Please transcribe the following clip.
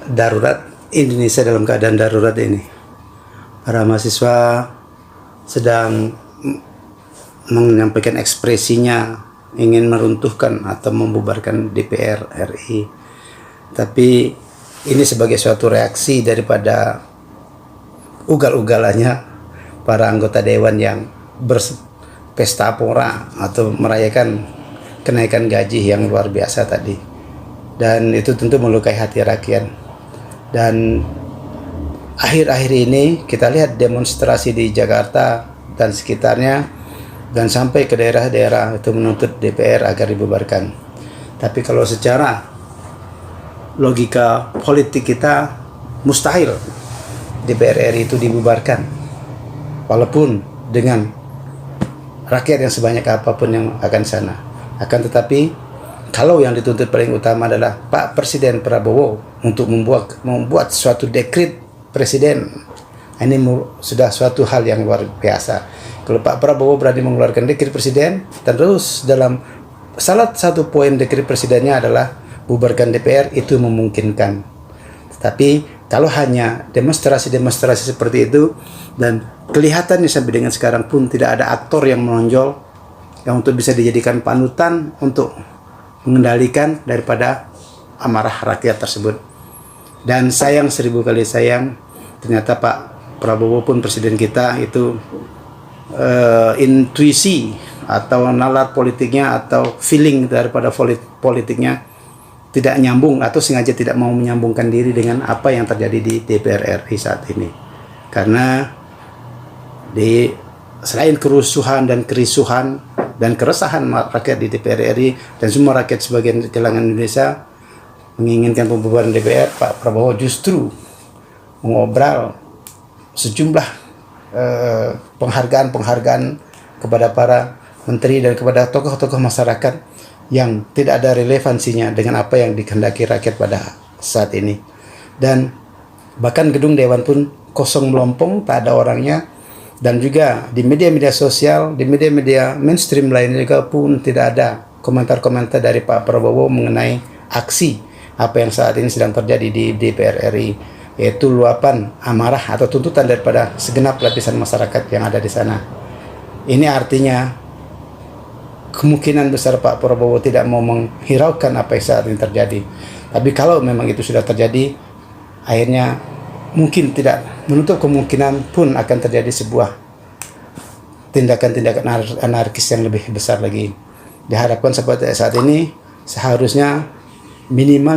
darurat, Indonesia dalam keadaan darurat ini. Para mahasiswa sedang menyampaikan ekspresinya, ingin meruntuhkan atau membubarkan DPR RI. Tapi ini sebagai suatu reaksi daripada ugal-ugalannya para anggota dewan yang berpesta pora atau merayakan kenaikan gaji yang luar biasa tadi. Dan itu tentu melukai hati rakyat. Dan akhir-akhir ini kita lihat demonstrasi di Jakarta dan sekitarnya, dan sampai ke daerah-daerah itu menuntut DPR agar dibubarkan. Tapi kalau secara logika politik kita, mustahil DPR RI itu dibubarkan, walaupun dengan rakyat yang sebanyak apapun yang akan sana. Akan tetapi kalau yang dituntut paling utama adalah Pak Presiden Prabowo untuk membuat suatu dekret presiden, ini sudah suatu hal yang luar biasa. Kalau Pak Prabowo berani mengeluarkan dekret presiden, terus dalam salah satu poin dekret presidennya adalah bubarkan DPR, itu memungkinkan. Tapi kalau hanya demonstrasi-demonstrasi seperti itu, dan kelihatannya sampai dengan sekarang pun tidak ada aktor yang menonjol yang untuk bisa dijadikan panutan untuk mengendalikan daripada amarah rakyat tersebut. Dan sayang, 1000 kali sayang, ternyata Pak Prabowo pun presiden kita itu intuisi atau nalar politiknya atau feeling daripada politiknya tidak nyambung, atau sengaja tidak mau menyambungkan diri dengan apa yang terjadi di DPR RI saat ini. Karena selain kerusuhan dan kerisuhan dan keresahan rakyat di DPR RI dan semua rakyat sebagian kalangan Indonesia menginginkan pembubaran DPR, Pak Prabowo justru mengobral sejumlah penghargaan kepada para menteri dan kepada tokoh-tokoh masyarakat yang tidak ada relevansinya dengan apa yang dikehendaki rakyat pada saat ini. Dan bahkan gedung dewan pun kosong melompong, tak ada orangnya. Dan juga di media-media sosial, di media-media mainstream lainnya juga pun tidak ada komentar-komentar dari Pak Prabowo mengenai aksi apa yang saat ini sedang terjadi di DPR RI, yaitu luapan amarah atau tuntutan daripada segenap lapisan masyarakat yang ada di sana. Ini artinya kemungkinan besar Pak Prabowo tidak mau menghiraukan apa yang saat ini terjadi. Tapi kalau memang itu sudah terjadi, akhirnya mungkin tidak menutup kemungkinan pun akan terjadi sebuah tindakan-tindakan anarkis yang lebih besar lagi. Diharapkan seperti saat ini seharusnya minimal